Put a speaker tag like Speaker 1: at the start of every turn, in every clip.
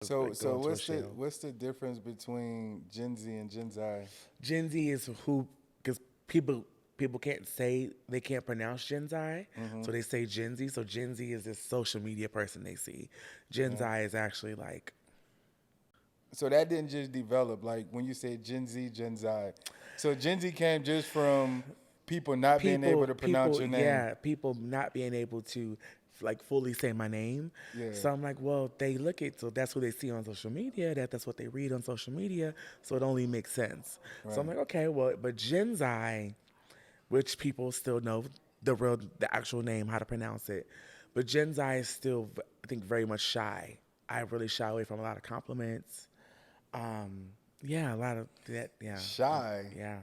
Speaker 1: So
Speaker 2: go into a
Speaker 1: what's the
Speaker 2: shell.
Speaker 1: what's the difference between Gen Z and Gen Z?
Speaker 2: Gen Z is who, because people can't say, they can't pronounce Gen Z,
Speaker 1: Mm-hmm.
Speaker 2: so they say Gen Z. So Gen Z is this social media person they see. Gen Z
Speaker 1: Yeah.
Speaker 2: is actually like
Speaker 1: So that didn't just develop like when you say Gen Z, Gen Z. So Gen Z came just from people not being able to pronounce your name.
Speaker 2: yeah, people not being able to like fully say my name.
Speaker 1: Yeah.
Speaker 2: So I'm like, well, they look at, so that's what they see on social media, that's what they read on social media, so it only makes sense. So I'm
Speaker 1: Right.
Speaker 2: like, okay, well, but Gen Z, which people still know the actual name, how to pronounce it, but Gen Z is still, I think, very much shy. I really shy away from a lot of compliments. Um, yeah, a lot of that. Yeah,
Speaker 1: Shy.
Speaker 2: yeah.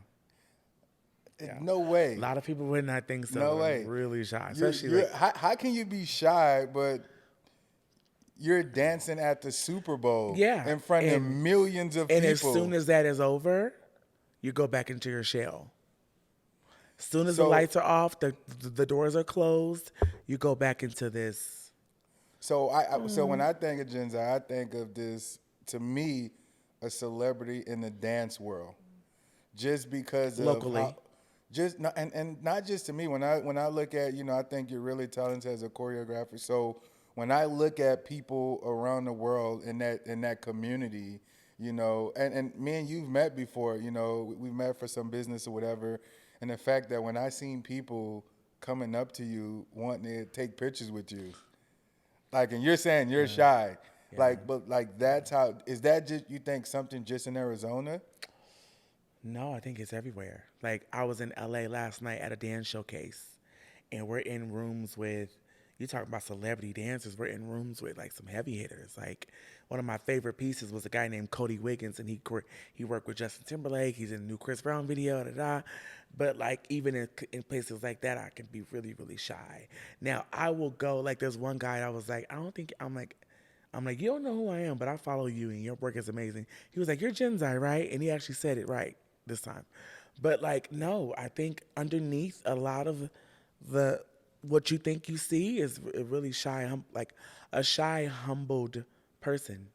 Speaker 2: Yeah.
Speaker 1: No
Speaker 2: A
Speaker 1: way.
Speaker 2: lot of people would not think so,
Speaker 1: No
Speaker 2: but I'm
Speaker 1: way.
Speaker 2: really shy.
Speaker 1: You
Speaker 2: Especially
Speaker 1: you
Speaker 2: like,
Speaker 1: how can you be shy but you're dancing at the Super Bowl
Speaker 2: yeah.
Speaker 1: in front of
Speaker 2: And
Speaker 1: millions of
Speaker 2: as soon
Speaker 1: people.
Speaker 2: as that is over, you go back into your shell. As soon as the
Speaker 1: So
Speaker 2: lights are off, the doors are closed, you go back into this
Speaker 1: so when I think of Gen Z, I think of this to me a celebrity in the dance world. Just because of how
Speaker 2: locally.
Speaker 1: just not, and not just to me when I look at I think you're really talented as a choreographer. So when I look at people around the world in that community, and me and you've met before, we've met for some business or whatever, and the fact that when I seen people coming up to you wanting to take pictures with you, like, and you're saying you're
Speaker 2: Yeah,
Speaker 1: shy,
Speaker 2: yeah.
Speaker 1: like, but like that's how is that just you think something just in Arizona?
Speaker 2: No, I think it's everywhere. Like I was in LA last night at a dance showcase, and we're in rooms with, you talking about celebrity dancers. We're in rooms with like some heavy hitters. Like one of my favorite pieces was a guy named Cody Wiggins, and he worked with Justin Timberlake. He's in the new Chris Brown video. Da, da. But like even in places like that, I can be really really shy. Now I will go, like there's one guy I was like, I don't think I'm like, you don't know who I am, but I follow you and your work is amazing. He was like, you're Gen Z, right? And he actually said it right this time. But like, no, I think underneath a lot of the what you think you see is a really shy, like a shy, humbled person.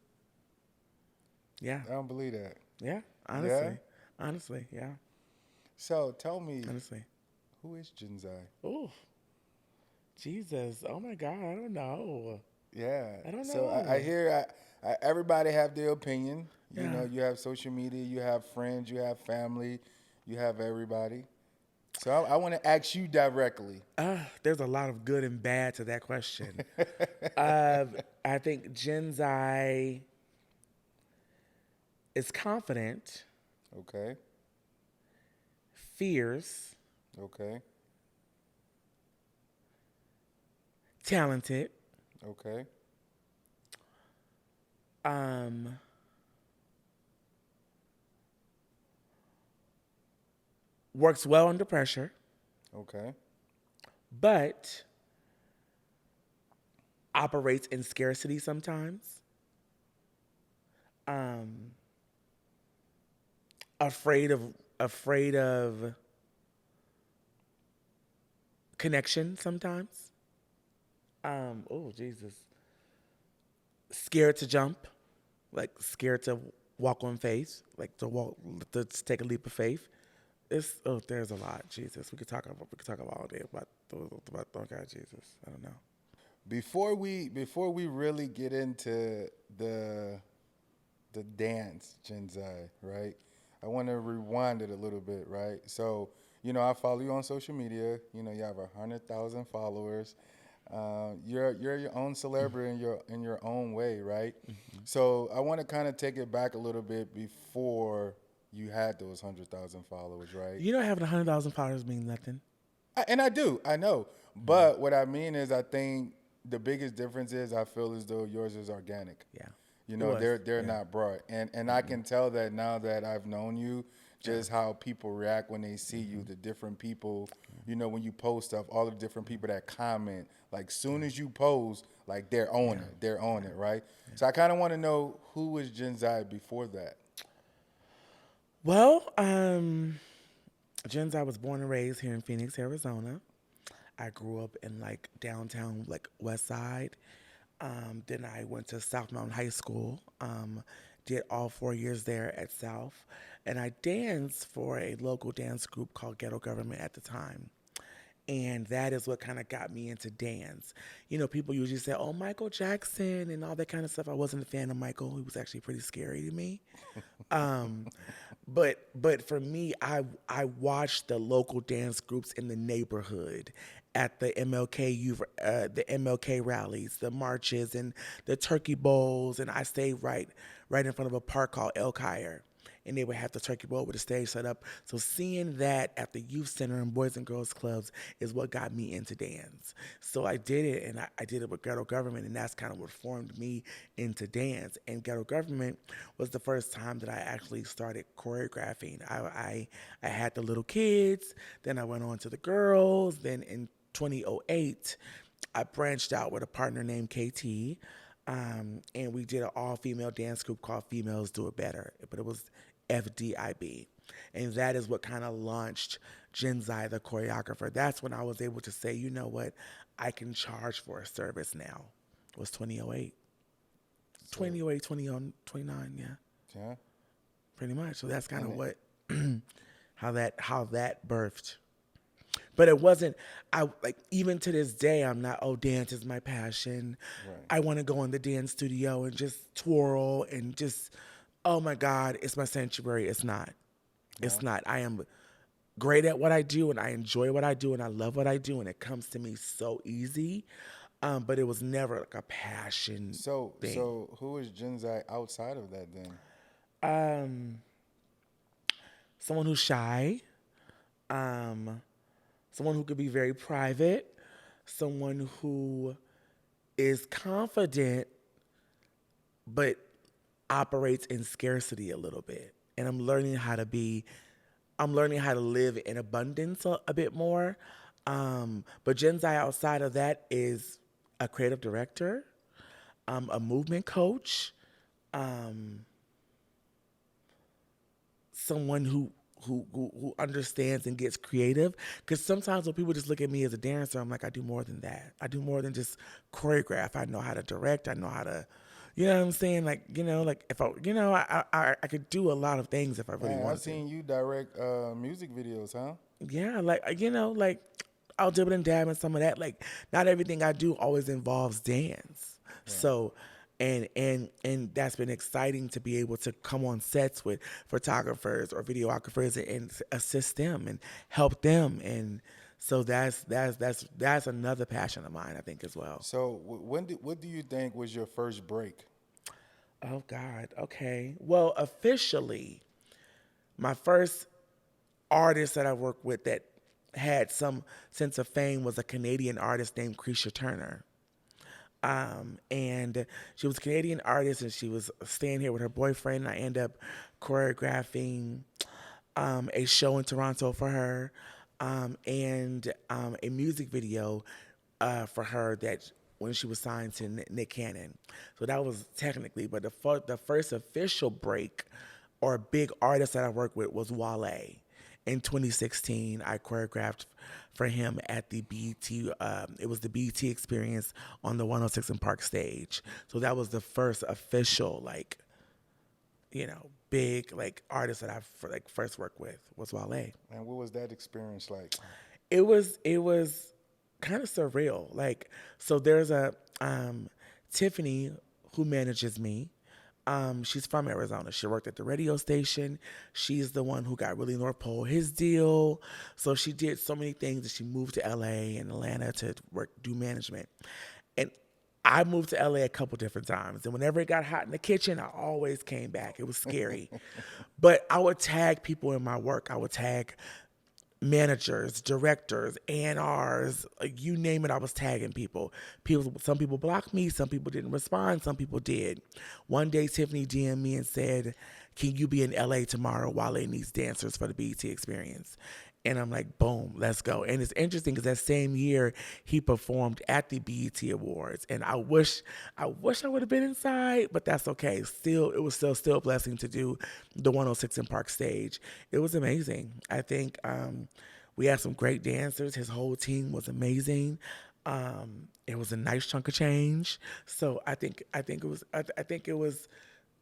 Speaker 2: Yeah,
Speaker 1: I don't believe that.
Speaker 2: yeah.
Speaker 1: Yeah.
Speaker 2: Honestly, yeah,
Speaker 1: So tell me,
Speaker 2: honestly.
Speaker 1: who is Gen Z?
Speaker 2: Oh, Jesus! Oh my God! I don't know.
Speaker 1: Yeah.
Speaker 2: I don't
Speaker 1: So I
Speaker 2: know.
Speaker 1: hear everybody have their opinion.
Speaker 2: Yeah.
Speaker 1: You have social media, you have friends, you have family, you have everybody. So I want to ask you directly.
Speaker 2: There's a lot of good and bad to that question. Uh, I think Gen Z is confident,
Speaker 1: Okay.
Speaker 2: fierce,
Speaker 1: Okay.
Speaker 2: talented,
Speaker 1: Okay.
Speaker 2: um, works well under pressure,
Speaker 1: Okay.
Speaker 2: but operates in scarcity sometimes. Um, afraid of afraid of connection sometimes. Oh Jesus, scared to jump, like scared to walk on faith, like to take a leap of faith. It's, oh, there's a lot. Jesus, we could talk about all day about oh God, Jesus. I don't know.
Speaker 1: Before we really get into the the dance Gen Z, right? I want to rewind it a little bit, right? So, I follow you on social media. You have 100,000 followers. You're your own celebrity in your own way, right? So I want to kind of take it back a little bit before you had those 100,000 followers, right?
Speaker 2: You know, having 100,000 followers means nothing.
Speaker 1: And I do, I know.
Speaker 2: Mm.
Speaker 1: But what I mean is, I think the biggest difference is I feel as though yours is organic.
Speaker 2: Yeah, it was.
Speaker 1: They're
Speaker 2: Yeah.
Speaker 1: not brought, and I can tell that now that I've known you,
Speaker 2: Yeah.
Speaker 1: just how people react when they see you, the different people. When you post stuff, all the different people that comment. Like soon as you post, like
Speaker 2: Yeah.
Speaker 1: they're on
Speaker 2: Yeah.
Speaker 1: it, right?
Speaker 2: Yeah.
Speaker 1: So I kind of want to know who was Gen Z before that.
Speaker 2: Well, Jens, I was born and raised here in Phoenix, Arizona. I grew up in like downtown, like West Side. Then I went to South Mountain High School, did all 4 years there at South. And I danced for a local dance group called Ghetto Government at the time. And that is what kind of got me into dance. You know, people usually say, oh, Michael Jackson and all that kind of stuff. I wasn't a fan of Michael. He was actually pretty scary to me. Um, but for me, I watched the local dance groups in the neighborhood at the the MLK rallies, the marches, and the turkey bowls, and I stayed right in front of a park called El Caire, and they would have the turkey bowl with a stage set up. So seeing that at the youth center and boys and girls clubs is what got me into dance. So I did it, and I did it with Ghetto Government, and that's kind of what formed me into dance. And Ghetto Government was the first time that I actually started choreographing. I had the little kids, then I went on to the girls, then in 2008, I branched out with a partner named KT, and we did an all-female dance group called Females Do It Better, but it was FDIB. And that is what kind of launched Jenzai, the choreographer. That's when I was able to say, you know what, I can charge for a service now. It was 2008.
Speaker 1: So
Speaker 2: 2008, 2029, yeah,
Speaker 1: yeah,
Speaker 2: pretty much. So that's kind
Speaker 1: and
Speaker 2: of
Speaker 1: it,
Speaker 2: what, how that birthed. But it wasn't, I like, even to this day, I'm not, oh, dance is my passion.
Speaker 1: right,
Speaker 2: I want to go in the dance studio and just twirl and just, oh my God, it's my sanctuary. It's not. It's
Speaker 1: no.
Speaker 2: not. I am great at what I do and I enjoy what I do and I love what I do and it comes to me so easy. But it was never like a passion thing.
Speaker 1: So who is Jenzai outside of that then?
Speaker 2: Um, Someone who's shy, um, someone who could be very private, someone who is confident but operates in scarcity a little bit. And I'm learning how to live in abundance a bit more. But Jenzai outside of that is a creative director, a movement coach, um, someone who understands and gets creative. Because sometimes when people just look at me as a dancer, I'm like, I do more than that. I do more than just choreograph. I know how to direct. I know how to, you know what I'm saying? Like, like if I, I could do a lot of things if I really
Speaker 1: Man, I've
Speaker 2: wanted to.
Speaker 1: seen you direct music videos, huh?
Speaker 2: Yeah, like, like I'll dib and dab in some of that. Like, not everything I do always involves dance.
Speaker 1: Right.
Speaker 2: So, and that's been exciting to be able to come on sets with photographers or videographers and assist them and help them. And so that's another passion of mine, I think, as well.
Speaker 1: So what do you think was your first break?
Speaker 2: Oh God. Okay. Well, officially, my first artist that I worked with that had some sense of fame was a Canadian artist named Creisha Turner. And she was a Canadian artist and she was staying here with her boyfriend. And I ended up choreographing a show in Toronto for her and a music video for her that when she was signed to Nick Cannon. So that was technically, but the first official break or big artist that I worked with was Wale. In 2016, I choreographed for him at the BET. It was the BET Experience on the 106 in Park stage. So that was the first official, like, big like artist that I first worked with was Wale.
Speaker 1: And what was that experience like?
Speaker 2: It was kind of surreal. Like, so there's a Tiffany who manages me. She's from Arizona. She worked at the radio station. She's the one who got Willie North Pole his deal. So she did so many things that she moved to LA and Atlanta to do management. And I moved to LA a couple different times. And whenever it got hot in the kitchen, I always came back. It was scary. But I would tag people in my work. I would tag managers, directors, A&Rs, like you name it, I was tagging people. Some people blocked me, some people didn't respond, some people did. One day Tiffany DM'd me and said, can you be in LA tomorrow while they needs dancers for the BET Experience? And I'm like, boom, let's go. And it's interesting because that same year he performed at the BET Awards. And I wish I would have been inside, but that's okay. Still, it was still a blessing to do the 106 in Park stage. It was amazing. I think we had some great dancers. His whole team was amazing. It was a nice chunk of change. So I think it was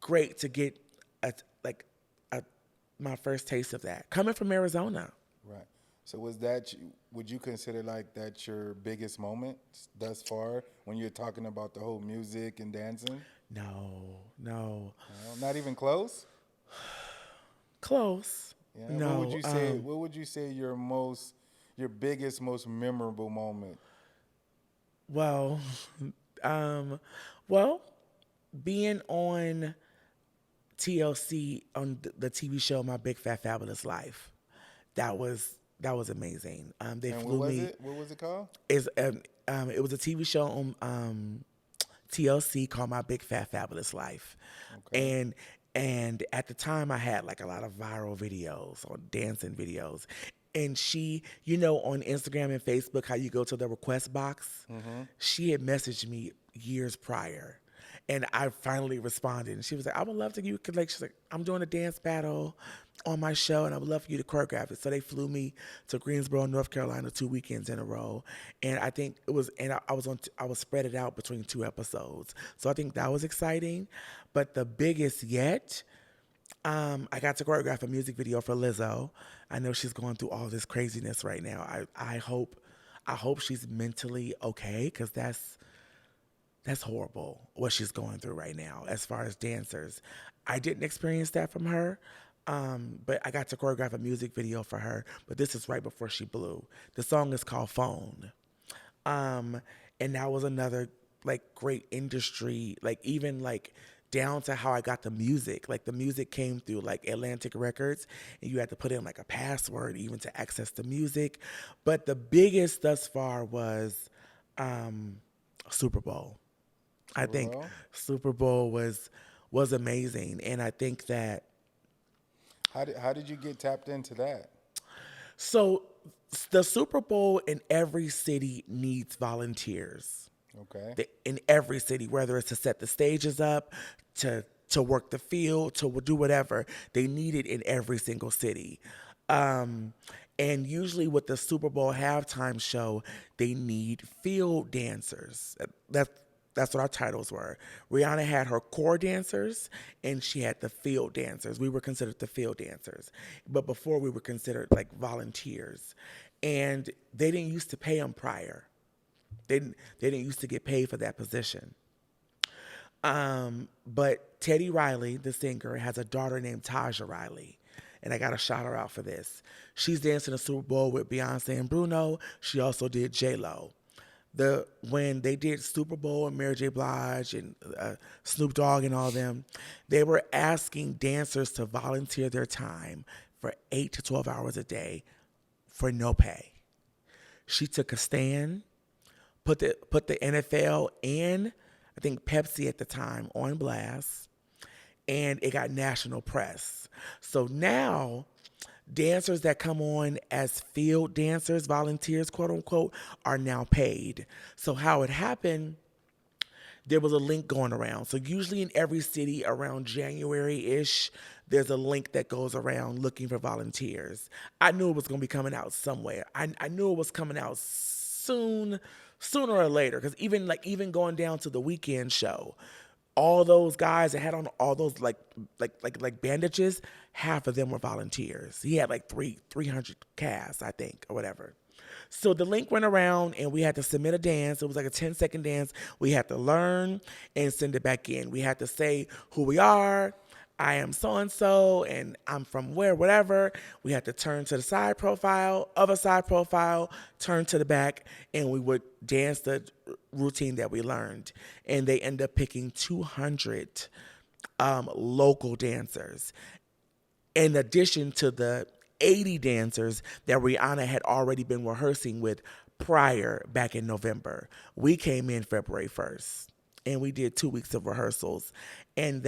Speaker 2: great to get a like a my first taste of that coming from Arizona.
Speaker 1: Right. So was that would you consider like that your biggest moment thus far when you're talking about the whole music and dancing?
Speaker 2: No, no,
Speaker 1: No, not even close.
Speaker 2: close.
Speaker 1: Yeah. What would
Speaker 2: No.
Speaker 1: you say? What would you say your biggest, most memorable moment?
Speaker 2: Well, um, well, being on TLC on the TV show My Big Fat Fabulous Life, that was amazing. They
Speaker 1: And what
Speaker 2: flew
Speaker 1: was
Speaker 2: me.
Speaker 1: it? What was it called?
Speaker 2: It was a TV show on TLC called My Big Fat Fabulous Life,
Speaker 1: Okay.
Speaker 2: and at the time I had like a lot of viral videos or dancing videos, and she, on Instagram and Facebook, how you go to the request box, she had messaged me years prior. And I finally responded, and she was like, "I would love to you could like." She's like, "I'm doing a dance battle on my show, and I would love for you to choreograph it." So they flew me to Greensboro, North Carolina, 2 weekends in a row, and I think it was, and I was spread it out between 2 episodes. So I think that was exciting, but the biggest yet, I got to choreograph a music video for Lizzo. I know she's going through all this craziness right now. I hope she's mentally okay, because that's horrible what she's going through right now as far as dancers. I didn't experience that from her, but I got to choreograph a music video for her. But this is right before she blew. The song is called Phone. Um, and that was another like great industry, like even like down to how I got the music. Like the music came through like Atlantic Records, and you had to put in like a password even to access the music. But the biggest thus far was um, Super Bowl. I
Speaker 1: Super
Speaker 2: think
Speaker 1: Bowl.
Speaker 2: Super Bowl was amazing, and I think that
Speaker 1: How did you get tapped into that?
Speaker 2: so the Super Bowl in every city needs volunteers.
Speaker 1: Okay.
Speaker 2: In every city, whether it's to set the stages up, to work the field, to do whatever, they need it in every single city. Um, and usually with the Super Bowl halftime show, they need field dancers. That's what our titles were. Rihanna had her core dancers, and she had the field dancers. We were considered the field dancers, but before we were considered like volunteers, and they didn't used to pay them prior. They didn't used to get paid for that position. But Teddy Riley, the singer, has a daughter named Taja Riley. And I got to shout her out for this. She's dancing the Super Bowl with Beyonce and Bruno. She also did J-Lo. When they did Super Bowl and Mary J. Blige and Snoop Dogg and all them, they were asking dancers to volunteer their time for 8 to 12 hours a day for no pay. She took a stand, put the NFL and I think Pepsi at the time on blast, and it got national press. So now dancers that come on as field dancers, volunteers, quote unquote, are now paid. So how it happened, there was a link going around. So usually in every city around January-ish, there's a link that goes around looking for volunteers. I knew it was going to be coming out somewhere. I knew it was coming out sooner or later. Because even going down to the weekend show, all those guys that had on all those like bandages, half of them were volunteers. He had like 300 casts, I think, or whatever. So the link went around and we had to submit a dance. It was like a 10-second dance. We had to learn and send it back in. We had to say who we are. I am so and so, and I'm from where, whatever. We had to turn to the side profile, other side profile, turn to the back, and we would dance the routine that we learned. And they end up picking 200 local dancers in addition to the 80 dancers that Rihanna had already been rehearsing with prior back in November. We came in February 1st and we did 2 weeks of rehearsals. And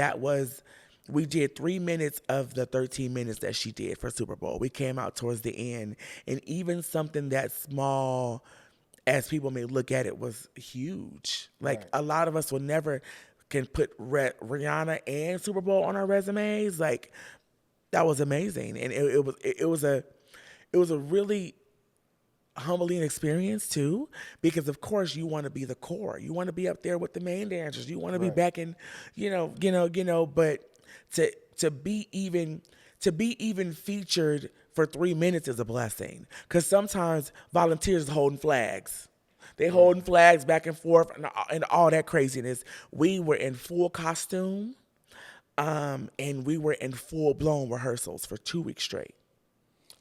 Speaker 2: we did 3 minutes of the 13 minutes that she did for Super Bowl. We came out towards the end, and even something that small as people may look at it was huge. Like
Speaker 1: Right.
Speaker 2: a lot of us will never can put Rihanna and Super Bowl on our resumes. Like that was amazing, and it was a really humbling experience too, because of course you want to be the core. You want to be up there with the main dancers. You want to be
Speaker 1: Right.
Speaker 2: back in, But to to be even to be even featured for 3 minutes is a blessing. Because sometimes volunteers is holding flags. They
Speaker 1: Right.
Speaker 2: holding flags back and forth and all that craziness. We were in full costume, and we were in full blown rehearsals for 2 weeks straight.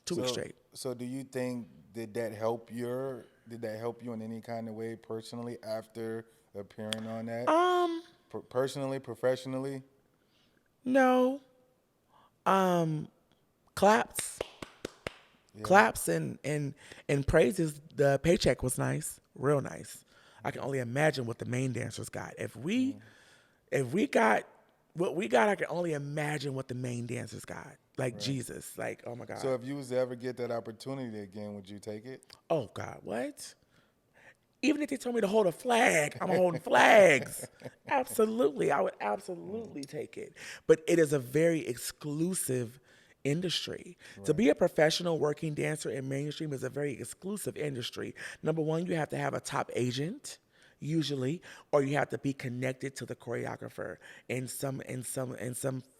Speaker 2: 2 weeks
Speaker 1: So,
Speaker 2: straight.
Speaker 1: so do you think did that help you in any kind of way personally after appearing on that?
Speaker 2: Um,
Speaker 1: Personally, professionally?
Speaker 2: no. Claps.
Speaker 1: Yeah.
Speaker 2: Claps and praises. The paycheck was nice. Real nice. I can only imagine what the main dancers got. If we got what we got, I can only imagine what the main dancers got. Like
Speaker 1: Right.
Speaker 2: Jesus. Like, oh my
Speaker 1: So
Speaker 2: God.
Speaker 1: if you was to ever get that opportunity again, would you take it?
Speaker 2: Oh God, what? Even if they told me to hold a flag, I'm holding flags. Absolutely. I would absolutely take it. But it is a very exclusive industry. To
Speaker 1: Right.
Speaker 2: be a professional working dancer in mainstream is a very exclusive industry. Number one, you have to have a top agent usually, or you have to be connected to the choreographer in some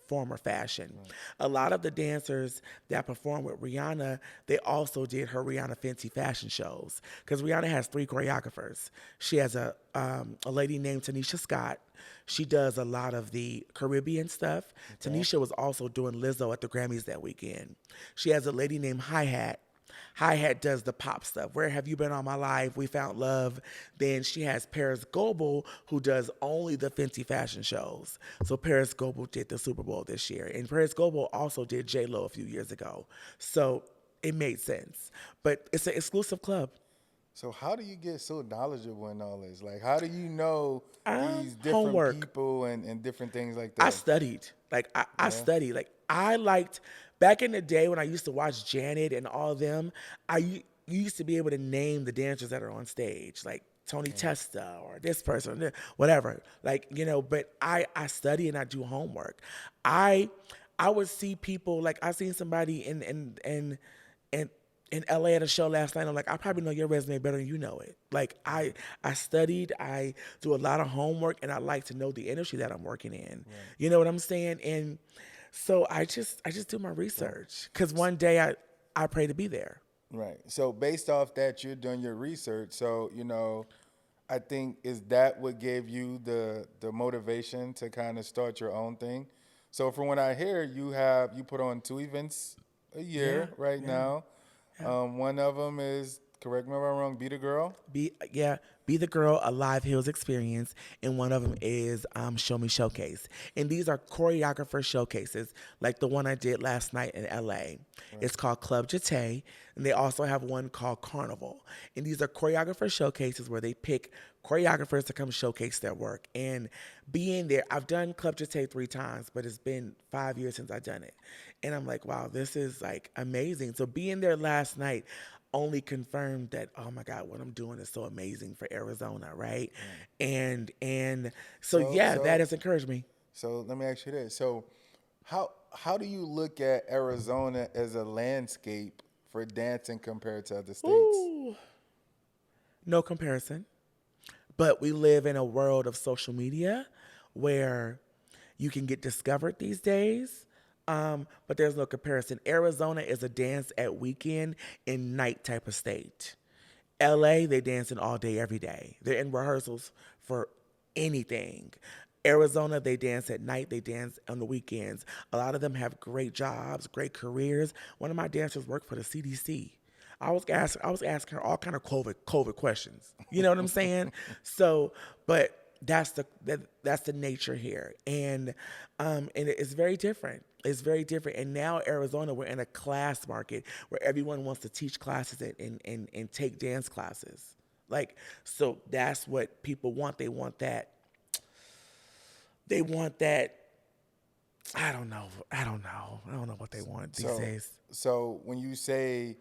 Speaker 2: form or fashion. A lot of the dancers that perform with Rihanna, they also did her Rihanna Fenty fashion shows because Rihanna has 3 choreographers. She has a lady named Tanisha Scott. She does a lot of the Caribbean stuff.
Speaker 1: Okay.
Speaker 2: Tanisha was also doing Lizzo at the Grammys that weekend. She has a lady named Hi Hat. Hi Hat does the pop stuff. Where have you been all my life? We found love. Then she has Paris Goebel, who does only the Fenty fashion shows. So Paris Goebel did the Super Bowl this year, and Paris Goebel also did J Lo a few years ago. So it made sense. But it's an exclusive club.
Speaker 1: So how do you get so knowledgeable in all this? Like, how do you know these different
Speaker 2: Homework.
Speaker 1: people and different things like
Speaker 2: I
Speaker 1: that?
Speaker 2: studied. Like I
Speaker 1: Yeah.
Speaker 2: studied. Like I liked back in the day when I used to watch Janet and all of them. You used to be able to name the dancers that are on stage, like Tony Testa or this person, whatever. Like but I study and I do homework. I I would see people like I seen somebody in in LA at a show last night. I'm like, I probably know your resume better than you know it. Like I studied, I do a lot of homework, and I like to know the industry that I'm working in. You know what I'm saying? And so I just do my research because one day I pray to be there.
Speaker 1: Right. So based off that, you're doing your research. So I think is that what gave you the motivation to kind of start your own thing. So from what I hear, you put on 2 events a
Speaker 2: Yeah,
Speaker 1: year right
Speaker 2: yeah,
Speaker 1: now.
Speaker 2: yeah.
Speaker 1: One of them is, correct me if I'm wrong, Be the Girl.
Speaker 2: Be the Girl, a Live Hills experience, and one of them is Show Me Showcase, and these are choreographer showcases, like the one I did last night in LA. It's called Club Jete, and they also have one called Carnival, and these are choreographer showcases where they pick choreographers to come showcase their work. And being there, I've done Club Jete 3 times, but it's been 5 years since I've done it, and I'm like, wow, this is like amazing. So being there last night only confirmed that, oh my God, what I'm doing is so amazing for Arizona, right? And so
Speaker 1: So
Speaker 2: yeah, that
Speaker 1: so
Speaker 2: has encouraged me.
Speaker 1: so let me ask you this. So how do you look at Arizona as a landscape for dancing compared to other states?
Speaker 2: Ooh, no comparison. But we live in a world of social media where you can get discovered these days. But there's no comparison. Arizona is a dance at weekend and night type of state. LA, they dancing all day, every day. They're in rehearsals for anything. Arizona, they dance at night, they dance on the weekends. A lot of them have great jobs, great careers. One of my dancers worked for the CDC. I was asking her all kind of COVID questions. You know what I'm saying? So, but that's the nature here, and it's very different. It's very different. And now Arizona, we're in a class market where everyone wants to teach classes and take dance classes. Like, so that's what people want. They want that. They want that. I don't know. I don't know. I don't know what they want these
Speaker 1: So
Speaker 2: days.
Speaker 1: so when you say,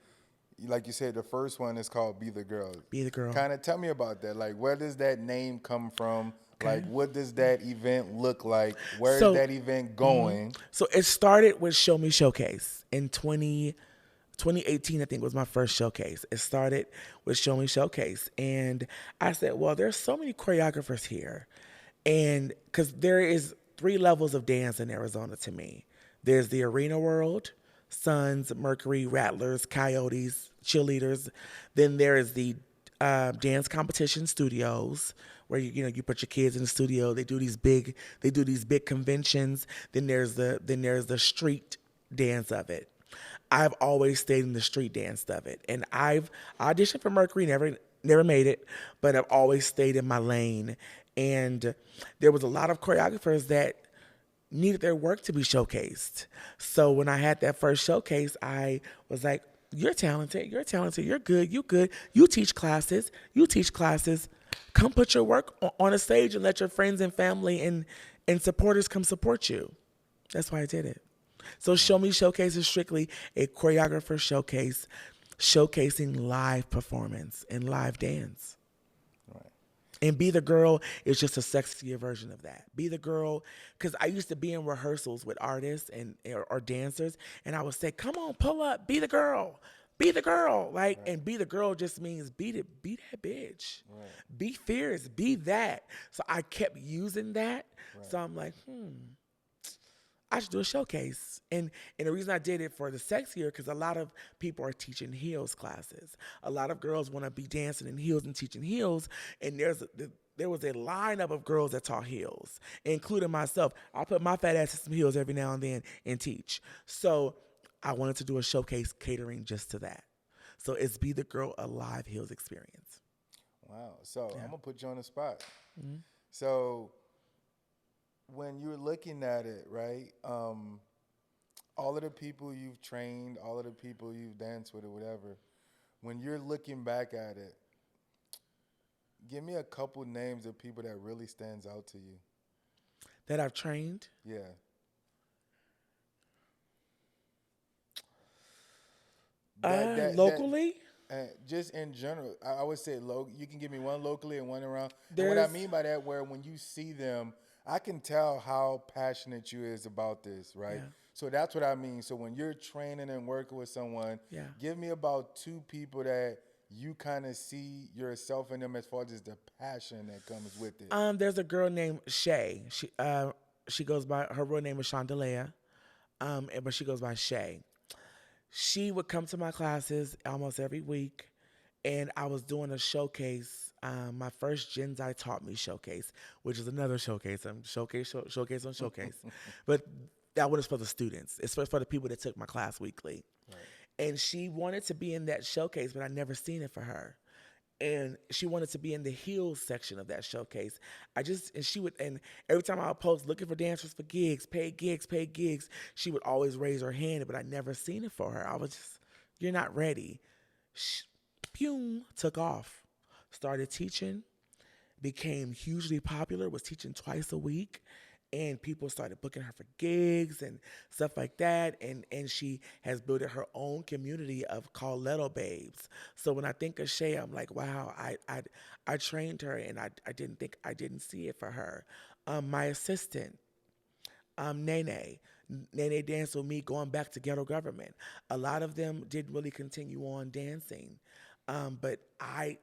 Speaker 1: like you said, the first one is called Be the Girl.
Speaker 2: Be the girl.
Speaker 1: Kind of tell me about that. Like, where does that name come from?
Speaker 2: Okay.
Speaker 1: Like, what does that event look like? Where is
Speaker 2: So
Speaker 1: that event going?
Speaker 2: So it started with Show Me Showcase in 2019. 2018, I think, was my first showcase. It started with Show Me Showcase. And I said, well, there's so many choreographers here. And because there is 3 levels of dance in Arizona to me. There's the arena world, Suns, Mercury, Rattlers, Coyotes, cheerleaders. Then there is the dance competition studios where you put your kids in the studio. They do these big conventions. Then there's the street dance of it. I've always stayed in the street dance of it, and I've auditioned for Mercury, never made it, but I've always stayed in my lane. And there was a lot of choreographers that needed their work to be showcased. So when I had that first showcase, I was like, "You're talented. You're talented. You're good. You good. You teach classes. You teach classes. Come put your work on a stage and let your friends and family and supporters come support you." That's why I did it. So Show Me Showcase is strictly a choreographer showcase, showcasing live performance and live dance.
Speaker 1: Right.
Speaker 2: And Be the Girl is just a sexier version of that. Be the Girl, because I used to be in rehearsals with artists or dancers, and I would say, "Come on, pull up, be the girl, be the girl." Like, and Be the Girl just means be that bitch,
Speaker 1: Right.
Speaker 2: be fierce, be that. So I kept using that.
Speaker 1: Right.
Speaker 2: So I'm like, I should do a showcase. And the reason I did it for the sexier, because a lot of people are teaching heels classes. A lot of girls want to be dancing in heels and teaching heels. And there was a lineup of girls that taught heels, including myself. I put my fat ass in some heels every now and then and teach. So I wanted to do a showcase catering just to that. So it's Be the Girl, a live heels experience.
Speaker 1: Wow. So
Speaker 2: Yeah.
Speaker 1: I'm gonna put you on the spot. So when you're looking at it, right? All of the people you've trained, all of the people you've danced with, or whatever. When you're looking back at it, give me a couple names of people that really stands out to you.
Speaker 2: That I've trained.
Speaker 1: Yeah. That
Speaker 2: Locally,
Speaker 1: just in general, I would say you can give me one locally and one around. And what I
Speaker 2: there's
Speaker 1: mean by that, where when you see them, I can tell how passionate you is about this, right?
Speaker 2: yeah,
Speaker 1: So that's what I mean. So when you're training and working with someone,
Speaker 2: yeah.
Speaker 1: give me about 2 people that you kind of see yourself in them as far as the passion that comes with it.
Speaker 2: There's a girl named Shay. She goes by her real name is Chandalea, but she goes by Shay. She would come to my classes almost every week, and I was doing a showcase. My first Genzai Taught Me showcase, which is another showcase. Showcase on showcase, but that one is for the students. It's for the people that took my class weekly.
Speaker 1: Right.
Speaker 2: And she wanted to be in that showcase, but I never seen it for her. And she wanted to be in the heels section of that showcase. And every time I would post looking for dancers for gigs, paid gigs, she would always raise her hand, but I never seen it for her. I was just, "You're not ready." Pew, took off, started teaching, became hugely popular, was teaching twice a week, and people started booking her for gigs and stuff like that. And she has built her own community of called Leto Babes. So when I think of Shay, I'm like, wow, I trained her, and I didn't see it for her. My assistant, Nene. Nene danced with me going back to ghetto government. A lot of them didn't really continue on dancing, but I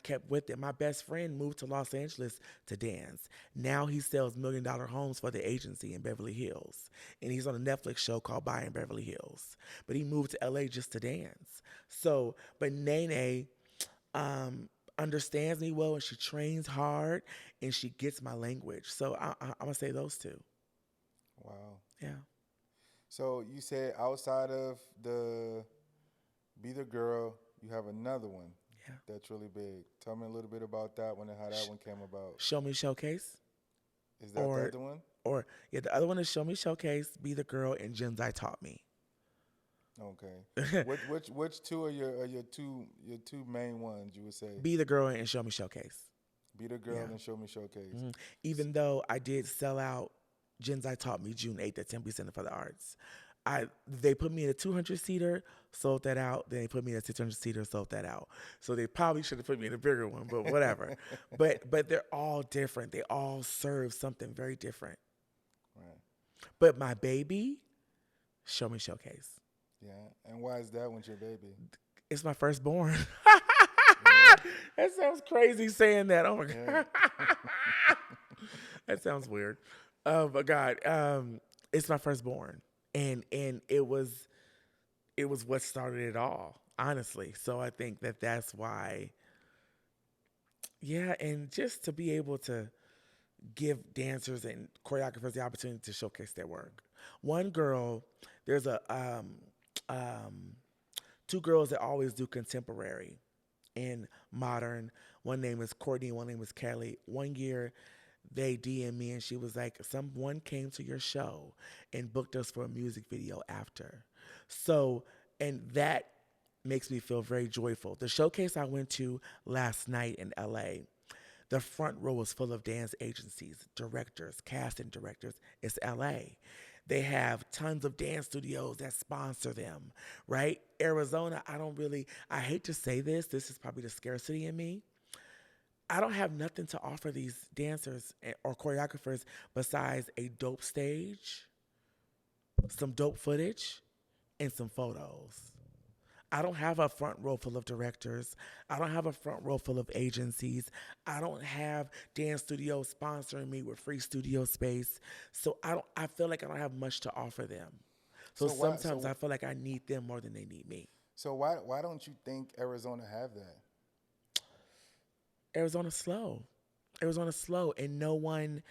Speaker 2: kept with it. My best friend moved to Los Angeles to dance. Now he sells $1 million homes for the agency in Beverly Hills. And he's on a Netflix show called Buying Beverly Hills. But he moved to LA just to dance. So, but Nene understands me well, and she trains hard, and she gets my language. So I'm going to say those two.
Speaker 1: Wow.
Speaker 2: Yeah.
Speaker 1: So you said outside of the Be the Girl, you have another one
Speaker 2: Yeah.
Speaker 1: that's really big. Tell me a little bit about that one and how that one came about.
Speaker 2: Show Me Showcase.
Speaker 1: Is that the
Speaker 2: Or,
Speaker 1: other one?
Speaker 2: yeah, the other one is Show Me Showcase, Be the Girl, and Genzai Taught Me.
Speaker 1: Okay. Which two are your two main ones you would say?
Speaker 2: Be the Girl and Show Me Showcase.
Speaker 1: Be the Girl
Speaker 2: Yeah.
Speaker 1: and Show Me Showcase.
Speaker 2: Even though I did sell out Genzai Taught Me June 8th at Tempe Center for the Arts. They put me in a 200-seater, sold that out. Then they put me in a 600-seater, sold that out. So they probably should have put me in a bigger one, but whatever. but they're all different. They all serve something very different.
Speaker 1: Right.
Speaker 2: But my baby, Show Me Showcase.
Speaker 1: Yeah. And why is that with your baby?
Speaker 2: It's my firstborn.
Speaker 1: Yeah.
Speaker 2: That sounds crazy saying that. Oh my
Speaker 1: Yeah.
Speaker 2: god, that sounds weird. Oh my god, it's my firstborn, and it was what started it all, honestly. So I think that that's why. Yeah, and just to be able to give dancers and choreographers the opportunity to showcase their work. One girl, there's a um, two girls that always do contemporary and modern. One name is Courtney, one name is Kelly. One year they DM me and she was like, someone came to your show and booked us for a music video after. So, and that makes me feel very joyful. The showcase I went to last night in LA, the front row was full of dance agencies, directors, casting directors. It's LA. They have tons of dance studios that sponsor them, right? Arizona, I hate to say this is probably the scarcity in me. I don't have nothing to offer these dancers or choreographers besides a dope stage, some dope footage, and some photos. I don't have a front row full of directors. I don't have a front row full of agencies. I don't have dance studios sponsoring me with free studio space. So I feel like I don't have much to offer them. So
Speaker 1: So why
Speaker 2: sometimes I
Speaker 1: so
Speaker 2: feel like I need them more than they need me.
Speaker 1: so why don't you think Arizona have that?
Speaker 2: Arizona's slow. Arizona's slow and no one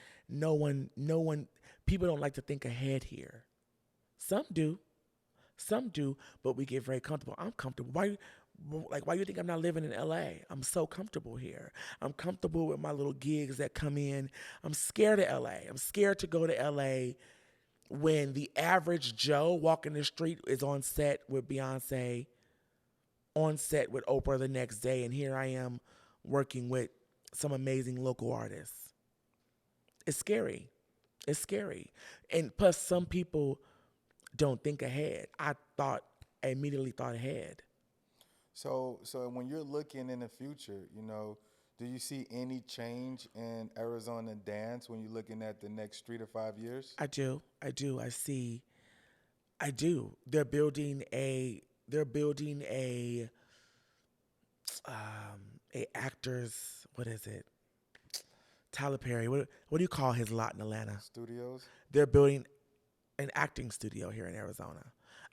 Speaker 2: people don't like to think ahead here. Some do. Some do, but we get very comfortable. I'm comfortable. Why you think I'm not living in LA? I'm so comfortable here. I'm comfortable with my little gigs that come in. I'm scared of LA. I'm scared to go to LA when the average Joe walking the street is on set with Beyonce, on set with Oprah the next day, and here I am working with some amazing local artists. It's scary. It's scary. And plus, some people don't think ahead. I immediately thought ahead.
Speaker 1: So when you're looking in the future, do you see any change in Arizona dance when you're looking at the next 3 to 5 years?
Speaker 2: I do. I do. I see. I do. They're building a actors, what is it? Tyler Perry. What do you call his lot in Atlanta?
Speaker 1: Studios?
Speaker 2: They're building an acting studio here in Arizona.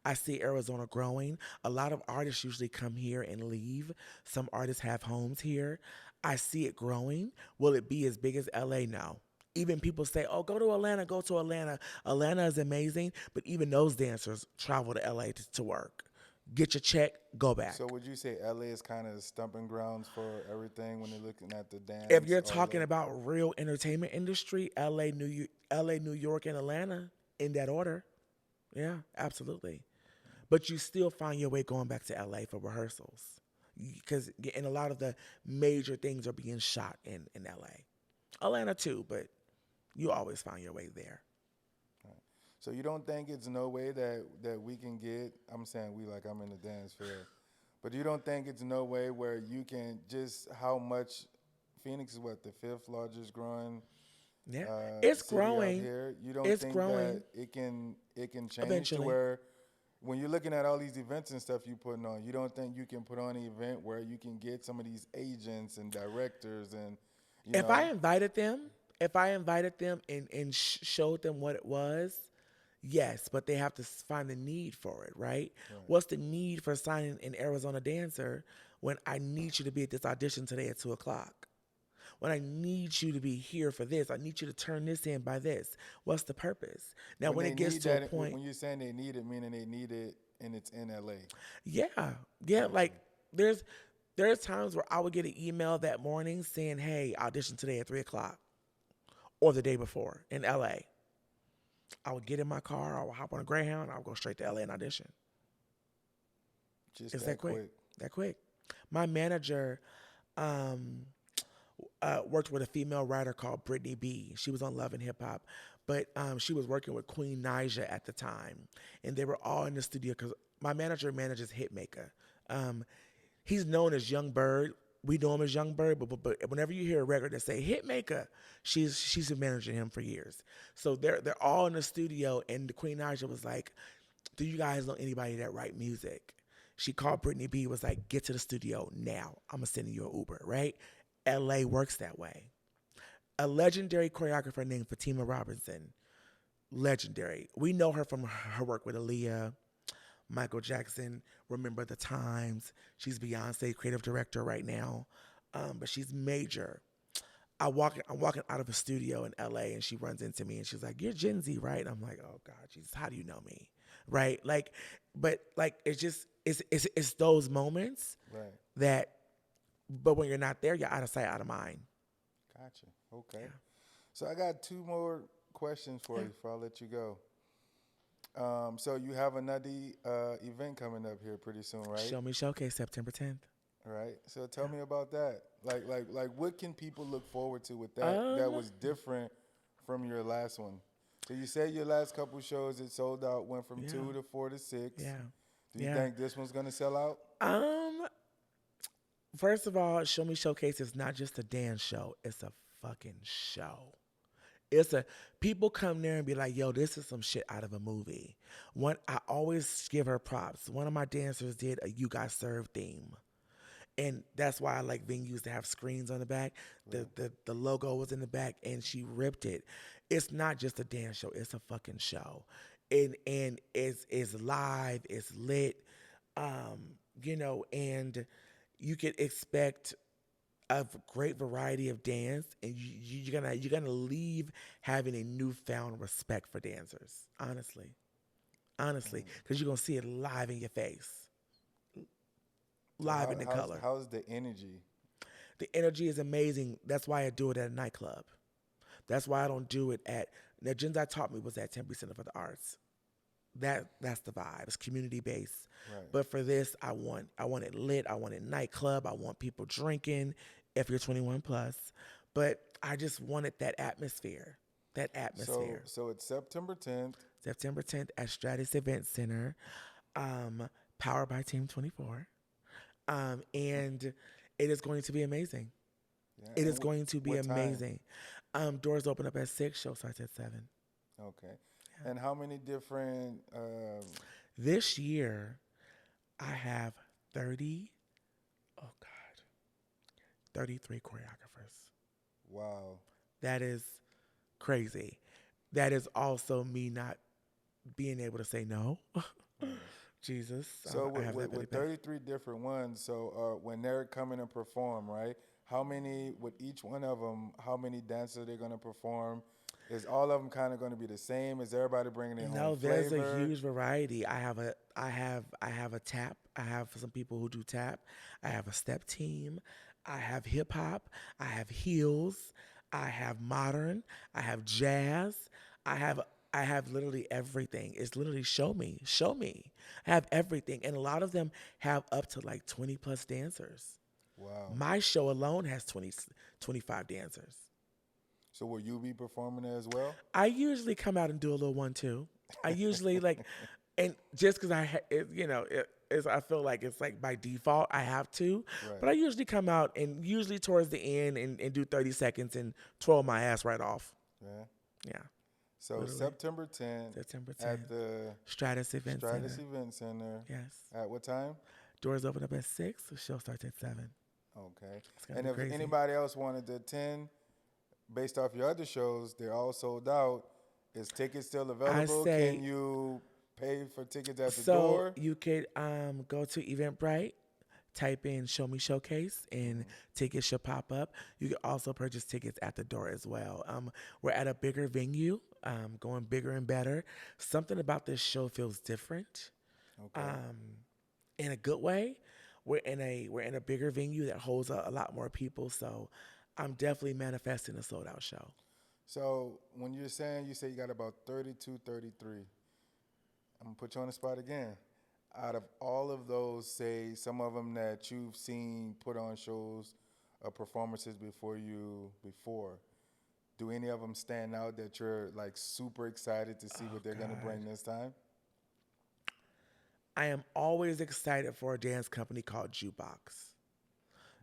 Speaker 2: I see Arizona growing. A lot of artists usually come here and leave. Some artists have homes here. I see it growing. Will it be as big as LA? No. Even people say, oh, go to Atlanta, go to Atlanta. Atlanta is amazing, but even those dancers travel to LA to work. Get your check, go
Speaker 1: So
Speaker 2: back.
Speaker 1: would you say LA is kind of the stumping grounds for everything when you're looking at the
Speaker 2: If
Speaker 1: dance,
Speaker 2: you're
Speaker 1: all
Speaker 2: talking
Speaker 1: that?
Speaker 2: about real entertainment industry, New York, and Atlanta, in that order, yeah, absolutely. But you still find your way going back to LA for rehearsals because and a lot of the major things are being shot in LA. Atlanta too, but you always find your way there.
Speaker 1: So you don't think it's no way that we can get? I'm saying we like I'm in the dance field, but you don't think it's no way where you can just how much Phoenix is what the fifth largest growing
Speaker 2: Yeah, it's
Speaker 1: city out
Speaker 2: growing.
Speaker 1: here. You don't
Speaker 2: It's
Speaker 1: think that
Speaker 2: growing
Speaker 1: it can change to
Speaker 2: eventually.
Speaker 1: where when you're looking at all these events and stuff you putting on, you don't think you can put on an event where you can get some of these agents and directors and you
Speaker 2: If I
Speaker 1: know
Speaker 2: invited them, if I invited them and showed them what it was, yes, but they have to find the need for it, right?
Speaker 1: right.
Speaker 2: What's the need for signing an Arizona dancer when I need you to be at this audition today at 2 o'clock? When I need you to be here for this, I need you to turn this in by this. What's the purpose? Now,
Speaker 1: When
Speaker 2: when
Speaker 1: they
Speaker 2: it gets
Speaker 1: need
Speaker 2: to a
Speaker 1: that,
Speaker 2: point,
Speaker 1: when you're saying they need it, meaning they need it and it's in LA.
Speaker 2: yeah, yeah,
Speaker 1: Gotcha.
Speaker 2: like there's times where I would get an email that morning saying, "Hey, audition today at 3 o'clock," or the day before in LA. I would get in my car, I would hop on a Greyhound, I would go straight to LA and audition.
Speaker 1: Just
Speaker 2: It's that
Speaker 1: that
Speaker 2: quick.
Speaker 1: quick.
Speaker 2: That quick. My manager um, worked with a female writer called Brittany B. She was on Love and Hip Hop, but she was working with Queen Naija at the time, and they were all in the studio because my manager manages Hitmaker. Um, he's known as Young Bird. We know him as Young Bird, but whenever you hear a record that say Hitmaker, she's been managing him for years. So they're all in the studio, and the Queen Naija was like, do you guys know anybody that write music? She called Brittany B, was like, get to the studio now. I'm going to send you an Uber, right? LA works that way. A legendary choreographer named Fatima Robinson, legendary. We know her from her work with Aaliyah, Michael Jackson, Remember the Times. She's Beyonce creative director right now, but she's major. I'm walking out of a studio in LA and she runs into me and she's like, "You're Gen Z, right?" And I'm like, "Oh God, Jesus, how do you know me?" Right? Like, but like it's just it's those moments
Speaker 1: Right.
Speaker 2: that, but when you're not there, you're out of sight, out of mind.
Speaker 1: Gotcha. Okay. So I got two more questions for you before I let you go. So you have another event coming up here pretty soon, right?
Speaker 2: Show Me Showcase September 10th.
Speaker 1: All right. So tell me about that. Like, what can people look forward to with that? That
Speaker 2: Um,
Speaker 1: was different from your last one. So you said your last couple shows it sold out, went from
Speaker 2: yeah,
Speaker 1: 2 to 4 to 6.
Speaker 2: yeah,
Speaker 1: Do you
Speaker 2: yeah.
Speaker 1: think this one's gonna sell out?
Speaker 2: Um, First of all, Show Me Showcase is not just a dance show; it's a fucking show. It's a People come there and be like, "Yo, this is some shit out of a movie." One, I always give her props. One of my dancers did a "You Got Served" theme, and that's why I like venues to have screens on the back. The logo was in the back, and she ripped it. It's not just a dance show; it's a fucking show, and it's live, it's lit, and you could expect a great variety of dance, and you're gonna leave having a newfound respect for dancers. Honestly, because you're gonna see it live in your face,
Speaker 1: So
Speaker 2: live in the color.
Speaker 1: how's the energy?
Speaker 2: The energy is amazing. That's why I do it at a nightclub. That's why I don't do it at. Now, Jens taught me was at Tempe Center for the Arts. That's the vibe. It's community based.
Speaker 1: Right.
Speaker 2: But for this, I want it lit. I want it nightclub. I want people drinking. If you're 21 plus, but I just wanted that atmosphere. That
Speaker 1: So
Speaker 2: atmosphere.
Speaker 1: so it's September 10th.
Speaker 2: September 10th at Stratus Event Center, powered by Team 24, and it is going to be amazing.
Speaker 1: Yeah.
Speaker 2: It
Speaker 1: And
Speaker 2: is going to be
Speaker 1: what time?
Speaker 2: amazing. Doors open up at 6. Show starts at 7.
Speaker 1: Okay. And how many different?
Speaker 2: This year, I have 30. Oh God, 33 choreographers.
Speaker 1: Wow.
Speaker 2: That is crazy. That is also me not being able to say no. Jesus,
Speaker 1: So
Speaker 2: I have that belly
Speaker 1: with
Speaker 2: bag.
Speaker 1: 33 different ones, so when they're coming and perform, right? How many with each one of them? How many dances are they going to perform? Is all of them kind of going to be the same? Is everybody bringing their own
Speaker 2: No, there's a
Speaker 1: flavor?
Speaker 2: huge variety. I have a tap. I have some people who do tap. I have a step team. I have hip hop. I have heels. I have modern. I have jazz. I have I have literally everything. It's literally show me, show me. I have everything, and a lot of them have up to like 20 plus dancers.
Speaker 1: Wow.
Speaker 2: My show alone has 25 dancers.
Speaker 1: So will you be performing there as well?
Speaker 2: I usually come out and do a little one too. I usually like, and just because I feel like it's like by default I have to,
Speaker 1: Right.
Speaker 2: but I usually come out and usually towards the end and do 30 seconds and twirl my ass right off.
Speaker 1: Yeah.
Speaker 2: Yeah,
Speaker 1: So
Speaker 2: literally.
Speaker 1: September 10th
Speaker 2: September
Speaker 1: at
Speaker 2: 10th,
Speaker 1: the
Speaker 2: Stratus Event
Speaker 1: Stratus
Speaker 2: Center.
Speaker 1: Event Center.
Speaker 2: Yes,
Speaker 1: At what time?
Speaker 2: doors open up at 6. The show starts at 7.
Speaker 1: Okay.
Speaker 2: It's gonna
Speaker 1: And
Speaker 2: be
Speaker 1: if
Speaker 2: crazy.
Speaker 1: anybody else wanted to attend, based off your other shows, they're all sold out. Is tickets still
Speaker 2: I
Speaker 1: available?
Speaker 2: say
Speaker 1: Can you pay for tickets at the
Speaker 2: so.
Speaker 1: door?
Speaker 2: You could go to Eventbrite, type in "Show Me Showcase" and tickets should pop up. You can also purchase tickets at the door as well. We're at a bigger venue, going bigger and better. Something about this show feels different,
Speaker 1: Okay.
Speaker 2: in a good way. We're in a bigger venue that holds a lot more people. So I'm definitely manifesting a sold out show.
Speaker 1: So when you're saying you say you got about 32, 33, I'm gonna put you on the spot again. Out of all of those, say some of them that you've seen put on shows or performances before, do any of them stand out that you're like super excited to see what they're gonna
Speaker 2: God.
Speaker 1: bring this time?
Speaker 2: I am always excited for a dance company called Jukebox.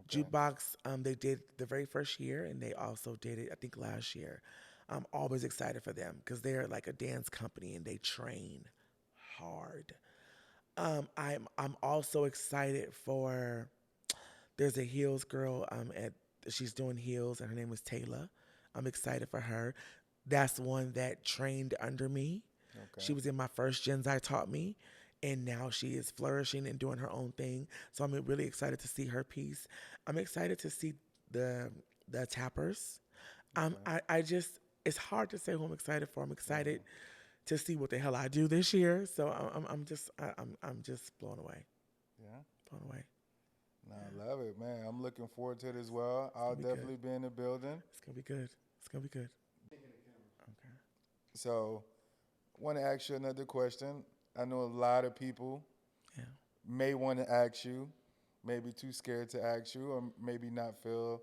Speaker 1: Okay.
Speaker 2: Jukebox, they did the very first year, and they also did it, I think, last year. I'm always excited for them because they're like a dance company and they train hard. I'm also excited for. There's a heels girl. At she's doing heels, and her name is Taylor. I'm excited for her. That's one that trained under me.
Speaker 1: Okay.
Speaker 2: She was in my first gens I taught me, and now she is flourishing and doing her own thing. So I'm really excited to see her piece. I'm excited to see the the tappers.
Speaker 1: Okay.
Speaker 2: I just it's hard to say who I'm excited for. I'm excited
Speaker 1: Mhm.
Speaker 2: to see what the hell I do this year. So I'm just blown away,
Speaker 1: Yeah.
Speaker 2: blown away.
Speaker 1: No,
Speaker 2: Yeah,
Speaker 1: I love it, man. I'm looking forward to it as well.
Speaker 2: it's
Speaker 1: I'll
Speaker 2: gonna be good.
Speaker 1: definitely be in the building.
Speaker 2: It's gonna be good. It's gonna be good. Okay.
Speaker 1: So, want to ask you another question. I know a lot of people
Speaker 2: Yeah.
Speaker 1: may want to ask you, maybe too scared to ask you, or maybe not feel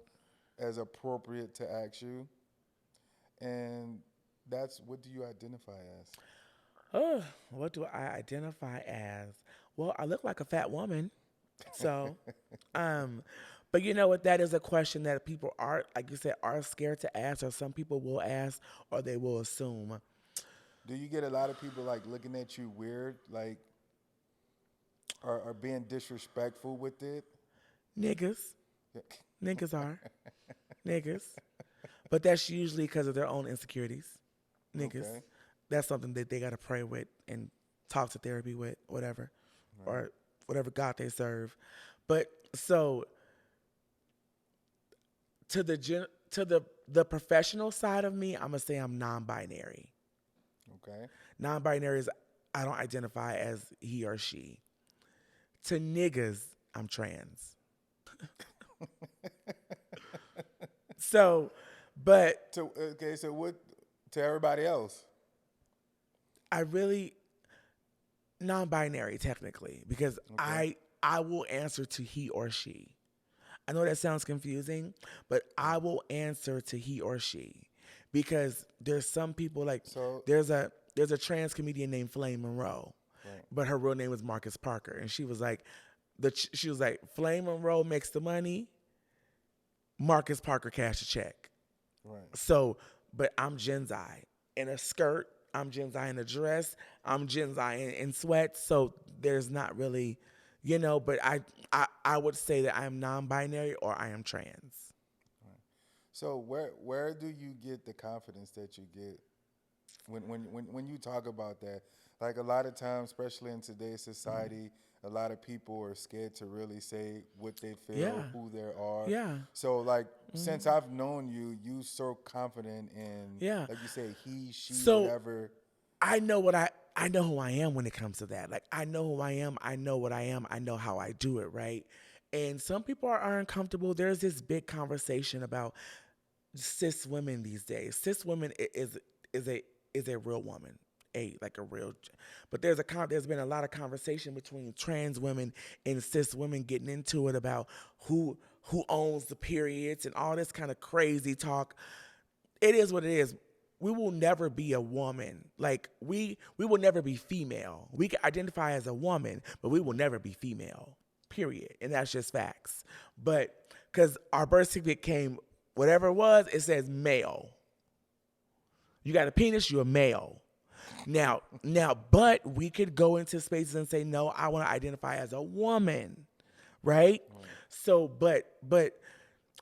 Speaker 1: as appropriate to ask you. And that's, what do you identify as?
Speaker 2: Oh, what do I identify as? Well, I look like a fat woman. So, um, but you know what? That is a question that people are, like you said, are scared to ask, or some people will ask, or they will assume.
Speaker 1: Do you get a lot of people like looking at you weird, like, or being disrespectful with it?
Speaker 2: Niggas,
Speaker 1: Yeah.
Speaker 2: niggas are niggas, but that's usually because of their own insecurities. Niggas,
Speaker 1: Okay.
Speaker 2: that's something that they got to pray with and talk to therapy with, whatever,
Speaker 1: Right.
Speaker 2: or whatever God they serve. But so to the professional side of me, I'm gonna say I'm non-binary.
Speaker 1: Okay.
Speaker 2: Non-binary is I don't identify as he or she. To niggas, I'm trans. So, but
Speaker 1: So okay. So what to everybody else?
Speaker 2: I really non-binary technically because
Speaker 1: Okay.
Speaker 2: I will answer to he or she. I know that sounds confusing, but I
Speaker 1: Right.
Speaker 2: will answer to he or she because there's some people like
Speaker 1: So
Speaker 2: there's a trans comedian named Flame Monroe,
Speaker 1: right.
Speaker 2: but her real name is Marcus Parker, and she was like she was like Flame Monroe makes the money, Marcus Parker cash a check.
Speaker 1: Right.
Speaker 2: So, but I'm Genzai in a skirt. I'm Genzai in a dress. I'm Genzai in sweats. So there's not really, But I would say that I am non-binary or I am trans.
Speaker 1: So where do you get the confidence that you get when you talk about that? Like a lot of times, especially in today's society, a lot of people are scared to really say what they feel,
Speaker 2: Yeah,
Speaker 1: who they are.
Speaker 2: yeah,
Speaker 1: So like since I've known you, you so confident in,
Speaker 2: yeah.
Speaker 1: like you say, he, she,
Speaker 2: So
Speaker 1: whatever.
Speaker 2: I know who I am when it comes to that. Like I know who I am. I know what I am. I know how I do it. Right. And some people are uncomfortable. There's this big conversation about cis women these days. Cis women is a is a real woman, a like a real. But there's been a lot of conversation between trans women and cis women getting into it about who owns the periods and all this kind of crazy talk. It is what it is. We will never be a woman. Like we will never be female. We can identify as a woman, but we will never be female. Period. And that's just facts. But because our birth certificate came, whatever it was, it says male. You got a penis, you're a male. But we could go into spaces and say, no, I want to identify as a woman, right?
Speaker 1: Right.
Speaker 2: So, but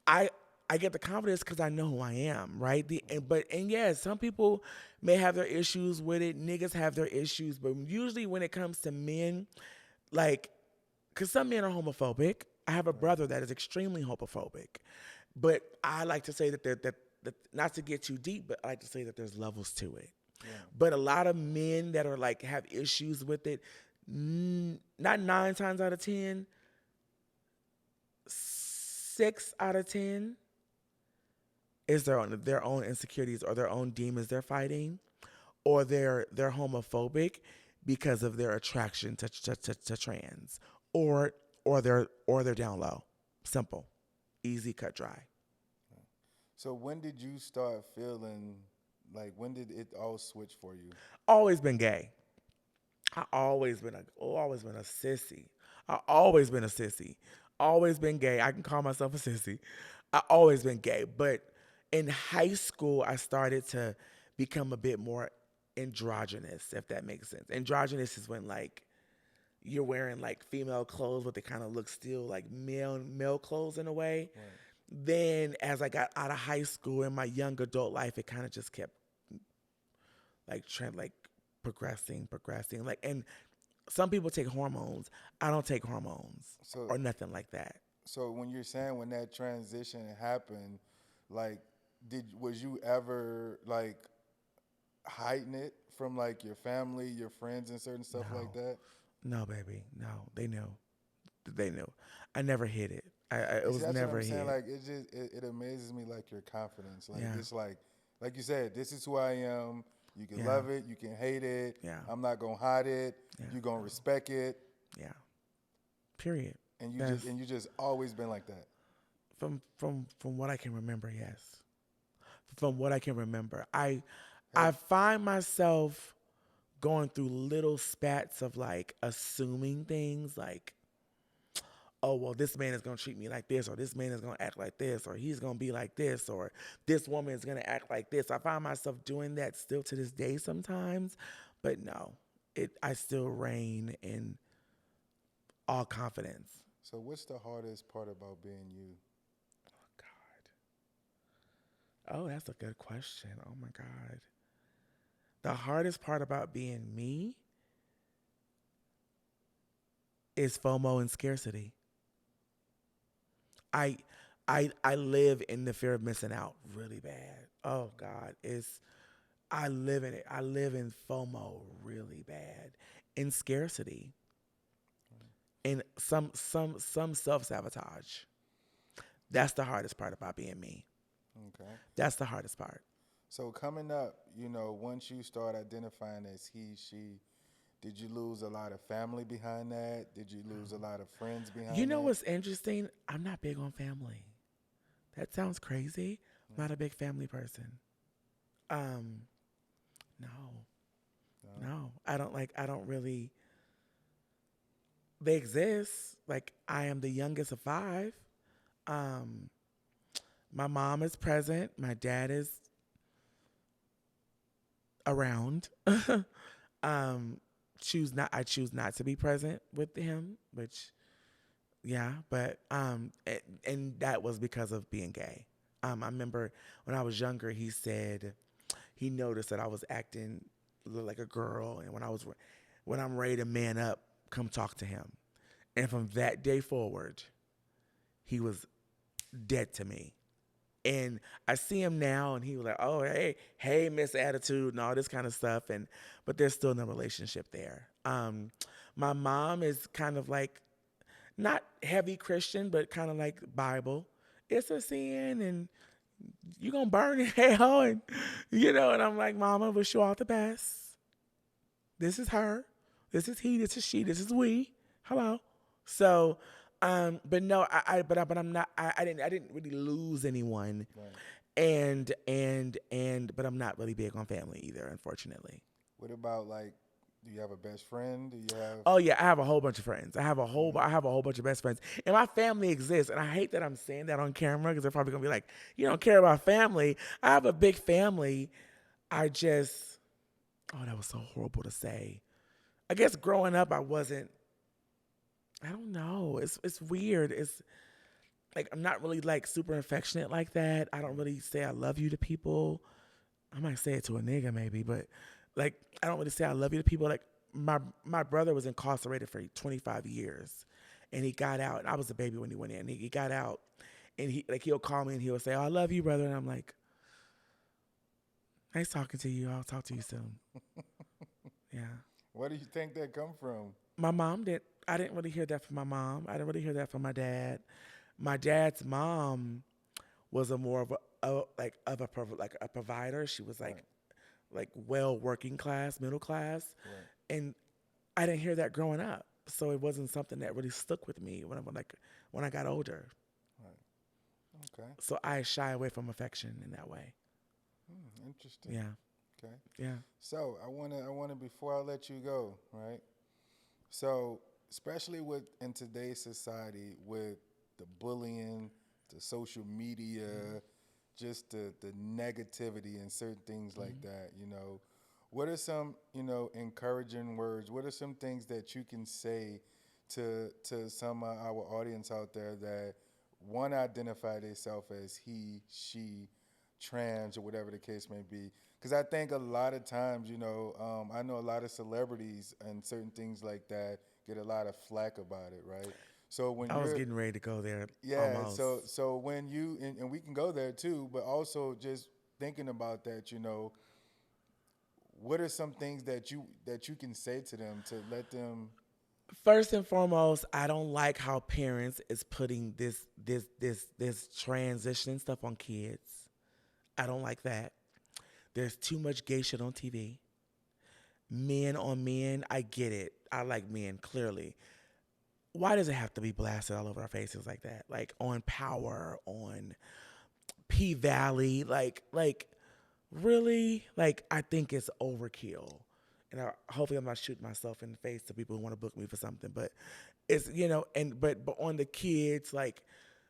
Speaker 2: I I get the confidence because I know who I am, right? And yeah, some people may have their issues with it. Niggas have their issues, but usually when it comes to men, like, because some men are homophobic. I have a
Speaker 1: Right.
Speaker 2: brother that is extremely homophobic, but I like to say that not to get too deep, but I like to say that there's levels to it.
Speaker 1: Right.
Speaker 2: But a lot of men that are like have issues with it, not 9 times out of 10, 6 out of 10 is their own insecurities or their own demons they're fighting, or they're homophobic because of their attraction to trans, or or they're down low. Simple, easy, cut, dry.
Speaker 1: So when did you start feeling like, when did it all switch for you?
Speaker 2: Always been gay. Always been a sissy. I always been a sissy. Always been gay. I can call myself a sissy. I always been gay, but in high school I started to become a bit more. androgynous, if that makes sense. Androgynous is when like you're wearing like female clothes, but they kind of look still like male clothes in a way.
Speaker 1: Right.
Speaker 2: Then as I got out of high school in my young adult life, it kind of just kept like trend like progressing. Like, and some people take hormones. I don't take hormones
Speaker 1: So
Speaker 2: or nothing like that.
Speaker 1: so when you're saying when that transition happened, like was you ever like hiding it from like your family, your friends and certain stuff like
Speaker 2: No,
Speaker 1: that?
Speaker 2: no, baby, no. They knew. They knew. I never hid it. It
Speaker 1: And see,
Speaker 2: was
Speaker 1: that's what
Speaker 2: never
Speaker 1: I'm saying.
Speaker 2: hid.
Speaker 1: Like it amazes me like your confidence. Like
Speaker 2: Yeah,
Speaker 1: it's like you said, this is who I am. You can
Speaker 2: yeah,
Speaker 1: love it, you can hate it.
Speaker 2: yeah,
Speaker 1: I'm not gonna hide it.
Speaker 2: yeah,
Speaker 1: You gonna respect it,
Speaker 2: yeah. Period.
Speaker 1: and
Speaker 2: That's
Speaker 1: you just always been like that.
Speaker 2: from what I can remember. Yes, from what I can remember, I
Speaker 1: Have
Speaker 2: find myself going through little spats of like assuming things like, oh, well, this man is going to treat me like this, or this man is going to act like this, or he's going to be like this, or this woman is going to act like this. I find myself doing that still to this day sometimes, but no, I still reign in all confidence.
Speaker 1: so what's the hardest part about being you?
Speaker 2: God. Oh, that's a good question. Oh my God. The hardest part about being me is FOMO and scarcity. I I live in the fear of missing out really bad. Oh God, it's I live in it. I live in FOMO really bad, in scarcity, and some self sabotage. That's the hardest part about being me.
Speaker 1: Okay.
Speaker 2: That's the hardest part.
Speaker 1: So coming up, once you start identifying as he, she, did you lose a lot of family behind that? Did you lose a lot of friends
Speaker 2: You
Speaker 1: behind
Speaker 2: know
Speaker 1: that?
Speaker 2: what's interesting? I'm not big on family. That sounds crazy. I'm not a big family person. Um, no,
Speaker 1: No.
Speaker 2: no, I don't like. I don't really. They exist. Like I am the youngest of five. Um, my mom is present. My dad is around. um, choose not. I choose not to be present with him, which yeah, but and that was because of being gay. I remember when I was younger, he said he noticed that I was acting like a girl, and when I'm ready to man up, come talk to him. And from that day forward, he was dead to me. And I see him now, and he was like, "Oh, hey, Miss Attitude," and all this kind of stuff. And but there's still no relationship there. My mom is kind of like not heavy Christian, but kind of like Bible. It's a sin, and you gonna burn in hell, and And I'm like, Mama, wish you all the best. This is her. This is he. This is she. This is we. Hello. So, but no, but I'm not. I didn't really lose anyone,
Speaker 1: Right.
Speaker 2: but I'm not really big on family either, unfortunately.
Speaker 1: What about like, do you have a best friend? Do you have?
Speaker 2: Oh yeah, I have a whole bunch of friends. I have a whole bunch of best friends, and my family exists. And I hate that I'm saying that on camera because they're probably gonna be like, "You don't care about family." I have a big family. I just, oh, that was so horrible to say. I guess growing up, I wasn't. I don't know. It's weird. It's like I'm not really like super affectionate like that. I don't really say I love you to people. I might say it to a nigga maybe, but like I don't really say I love you to people. Like my brother was incarcerated for 25 years, and he got out. And I was a baby when he went in. He got out, and he'll call me and he'll say, "Oh, I love you, brother," and I'm like, "Nice talking to you. I'll talk to you soon." Yeah.
Speaker 1: Where do you think that come from?
Speaker 2: My mom did. I didn't really hear that from my mom. I didn't really hear that from my dad. My dad's mom was a more of like a provider. She was
Speaker 1: Right.
Speaker 2: like well working class, middle class,
Speaker 1: Right.
Speaker 2: and I didn't hear that growing up. So it wasn't something that really stuck with me when I got older.
Speaker 1: Right. Okay.
Speaker 2: So I shy away from affection in that way.
Speaker 1: Interesting.
Speaker 2: Yeah,
Speaker 1: Okay.
Speaker 2: yeah.
Speaker 1: So I wanna before I let you go, right? So especially with in today's society with the bullying, the social media, just the negativity and certain things like that, what are some, encouraging words? What are some things that you can say to some of our audience out there that want to identify themselves as he, she, trans, or whatever the case may be? Because I think a lot of times, I know a lot of celebrities and certain things like that get a lot of flack about it, right? So when
Speaker 2: I was
Speaker 1: you're
Speaker 2: getting ready to go there
Speaker 1: yeah, so
Speaker 2: almost.
Speaker 1: so when you and we can go there too, but also just thinking about that, what are some things that you can say to them to let them?
Speaker 2: First and foremost, I don't like how parents is putting this transitioning stuff on kids. I don't like that. There's too much gay shit on TV. Men on men, I get it. I like men clearly. Why does it have to be blasted all over our faces like that? Like on Power, on P Valley, like really? Like I think it's overkill. And hopefully I'm not shooting myself in the face to people who want to book me for something, but it's and but on the kids like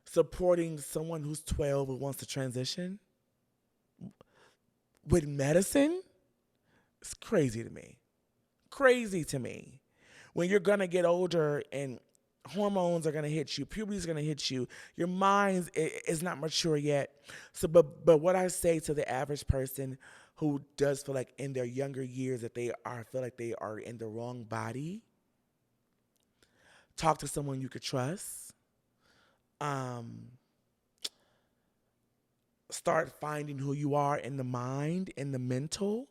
Speaker 2: supporting someone who's 12 who wants to transition with medicine, it's crazy to me. Crazy to me. When you're gonna get older and hormones are gonna hit you, puberty's gonna hit you, your mind is not mature yet. So, but what I say to the average person who does feel like in their younger years that feel like they are in the wrong body, talk to someone you could trust. Um, Start finding who you are in the mind, in the mental.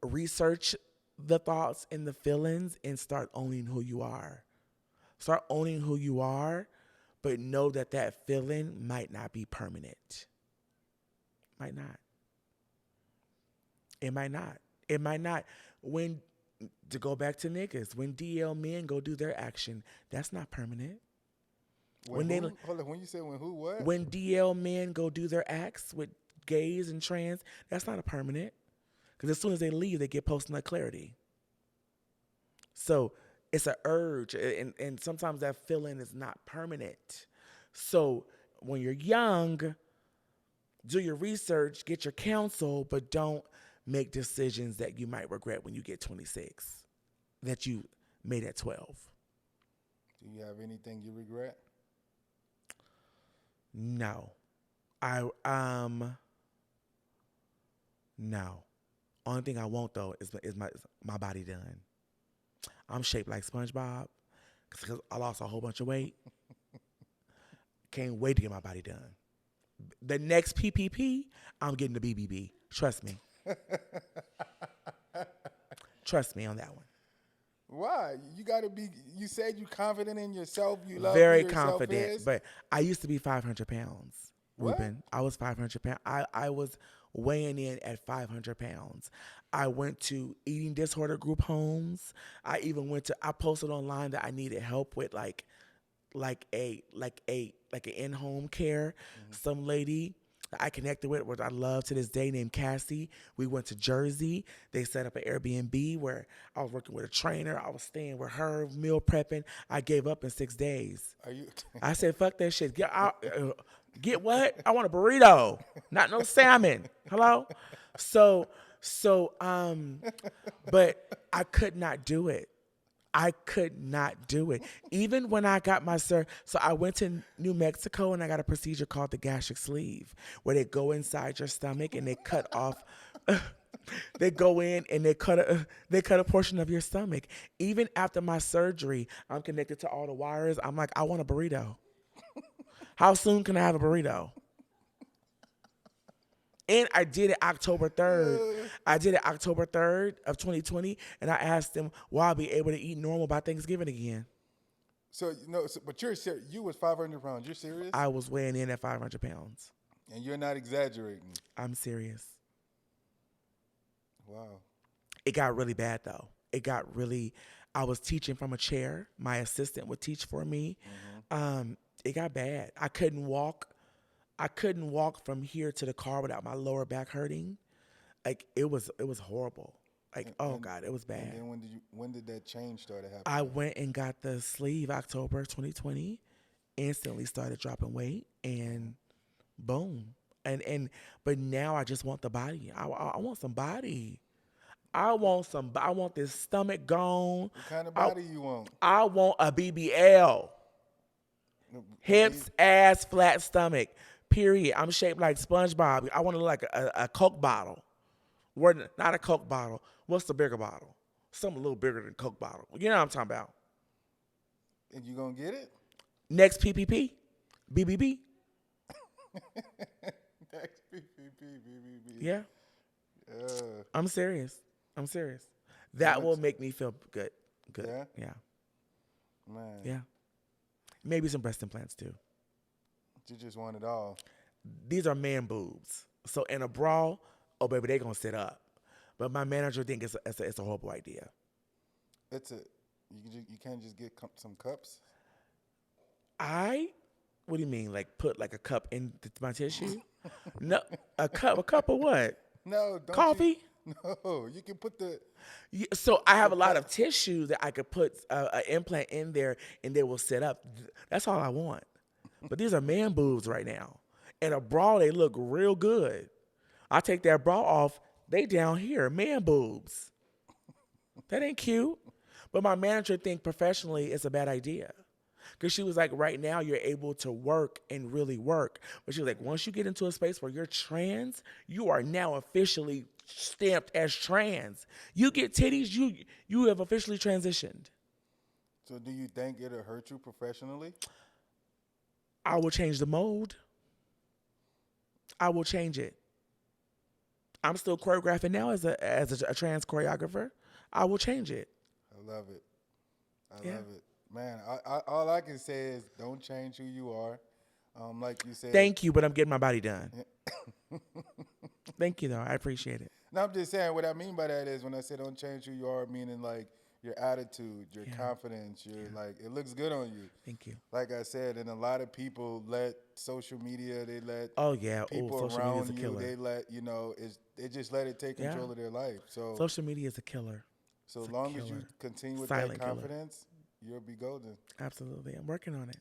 Speaker 2: Research the thoughts and the feelings and start owning who you are. Start owning who you are, but know that that feeling might not be permanent. Might not. It might not. It might not. When to go back to niggas, when DL men go do their action, that's not permanent.
Speaker 1: When
Speaker 2: When they
Speaker 1: who? Hold on. When you said when who? What?
Speaker 2: when DL men go do their acts with gays and trans, that's not a permanent. Because as soon as they leave, they get post-nut clarity. So it's an urge, and sometimes that feeling is not permanent. So when you're young, do your research, get your counsel, but don't make decisions that you might regret when you get 26 that you made at 12.
Speaker 1: Do you have anything you regret?
Speaker 2: No. I no. Only thing I want though is my body done. I'm shaped like SpongeBob because I lost a whole bunch of weight. Can't wait to get my body done. The next PPP, I'm getting the BBB. Trust me. Trust me on that one.
Speaker 1: Why? You gotta be. You said you confident in yourself. You love who
Speaker 2: Very
Speaker 1: yourself
Speaker 2: confident,
Speaker 1: is.
Speaker 2: but I used to be 500 pounds.
Speaker 1: What?
Speaker 2: Ruben, I was 500 pounds. I was weighing in at 500 pounds. I went to eating disorder group homes. I posted online that I needed help with like an in-home care.
Speaker 1: Mm-hmm.
Speaker 2: Some lady that I connected with, which I love to this day, named Cassie. We went to Jersey. They set up an Airbnb where I was working with a trainer. I was staying with her, meal prepping. I gave up in 6 days.
Speaker 1: Are you?
Speaker 2: I said, "Fuck that shit. Get out. Get what? I want a burrito, not no salmon. Hello." So, but I could not do it. I could not do it. Even when I got my so I went to New Mexico and I got a procedure called the gastric sleeve, where they go inside your stomach and they cut off. They go in and they cut a portion of your stomach. Even after my surgery, I'm connected to all the wires. I'm like, I want a burrito. How soon can I have a burrito? And I did it October 3rd. I did it October 3rd of 2020, and I asked them, will I be able to eat normal by Thanksgiving again?
Speaker 1: But you're serious. You was 500 pounds. You're serious,
Speaker 2: I was weighing in at 500 pounds.
Speaker 1: and you're not exaggerating.
Speaker 2: I'm serious.
Speaker 1: Wow.
Speaker 2: It got really bad, though. I was teaching from a chair. My assistant would teach for me. It got bad. I couldn't walk. I couldn't walk from here to the car without my lower back hurting. Like it was horrible. Like,
Speaker 1: And,
Speaker 2: oh
Speaker 1: and
Speaker 2: God, it was
Speaker 1: and
Speaker 2: bad.
Speaker 1: then when did that change start
Speaker 2: I
Speaker 1: happening?
Speaker 2: went and got the sleeve October 2020. Instantly started dropping weight, and boom, But now I just want the body. I want some body. I want this stomach gone.
Speaker 1: What kind of
Speaker 2: I
Speaker 1: body you want?
Speaker 2: I want a BBL.
Speaker 1: A B-
Speaker 2: Hips, ass, flat stomach. Period. I'm shaped like SpongeBob. I want to look like a Coke bottle. Not a Coke bottle. What's the bigger bottle? Something a little bigger than a Coke bottle. You know what I'm talking about.
Speaker 1: And you gonna get it?
Speaker 2: Next PPP, BBB.
Speaker 1: Next BBB.
Speaker 2: Yeah,
Speaker 1: Uh,
Speaker 2: I'm serious. I'm serious. That will make me feel good. Good.
Speaker 1: Yeah?
Speaker 2: Yeah.
Speaker 1: man,
Speaker 2: Yeah. Maybe some breast implants too.
Speaker 1: you just want it all.
Speaker 2: These are man boobs. So in a bra, oh baby, they gonna sit up. But my manager think it's a horrible idea.
Speaker 1: It's a you can't just get some cups.
Speaker 2: What do you mean? Like put like a cup in my tissue? No, a cup of what?
Speaker 1: No, don't
Speaker 2: Coffee?
Speaker 1: You, no, you can put the.
Speaker 2: So I have a lot of tissue that I could put an implant in there and they will sit up. That's all I want. But these are man boobs right now. In a bra, they look real good. I take that bra off, they down here, man boobs. That ain't cute. But my manager think professionally it's a bad idea. Because she was like, right now you're able to work and really work. But she was like, once you get into a space where you're trans, you are now officially stamped as trans. You get titties, you have officially transitioned.
Speaker 1: So do you think it'll hurt you professionally?
Speaker 2: I will change the mold. I will change it. I'm still choreographing now as a trans choreographer. I will change it.
Speaker 1: I love it. I
Speaker 2: Yeah.
Speaker 1: love it. Man, all I can say is don't change who you are. Like you said.
Speaker 2: Thank you, but I'm getting my body done. Thank you, though. I appreciate it.
Speaker 1: No, I'm just saying what I mean by that is when I say don't change who you are, meaning like your attitude, your confidence, your like it looks good on you.
Speaker 2: Thank you.
Speaker 1: Like I said, and a lot of people let social media, they let
Speaker 2: Oh, yeah.
Speaker 1: people
Speaker 2: social media is a
Speaker 1: around you,
Speaker 2: killer.
Speaker 1: they let they just let it take control of their life. So
Speaker 2: Social media is a killer.
Speaker 1: so
Speaker 2: it's a
Speaker 1: long as you
Speaker 2: killer.
Speaker 1: continue with
Speaker 2: Silent
Speaker 1: that
Speaker 2: killer.
Speaker 1: confidence, you'll be golden.
Speaker 2: Absolutely. I'm working on it.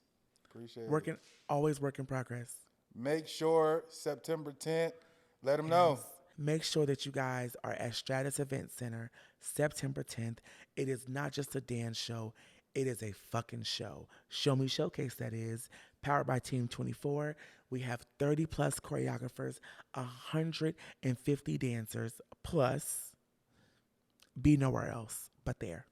Speaker 1: Appreciate
Speaker 2: Working,
Speaker 1: it.
Speaker 2: always work in progress.
Speaker 1: Make sure September 10th, let them know.
Speaker 2: Make sure that you guys are at Stratus Event Center September 10th. It is not just a dance show. It is a fucking show. Show Me Showcase, that is. Powered by Team 24. We have 30 plus choreographers, 150 dancers, plus be nowhere else but there.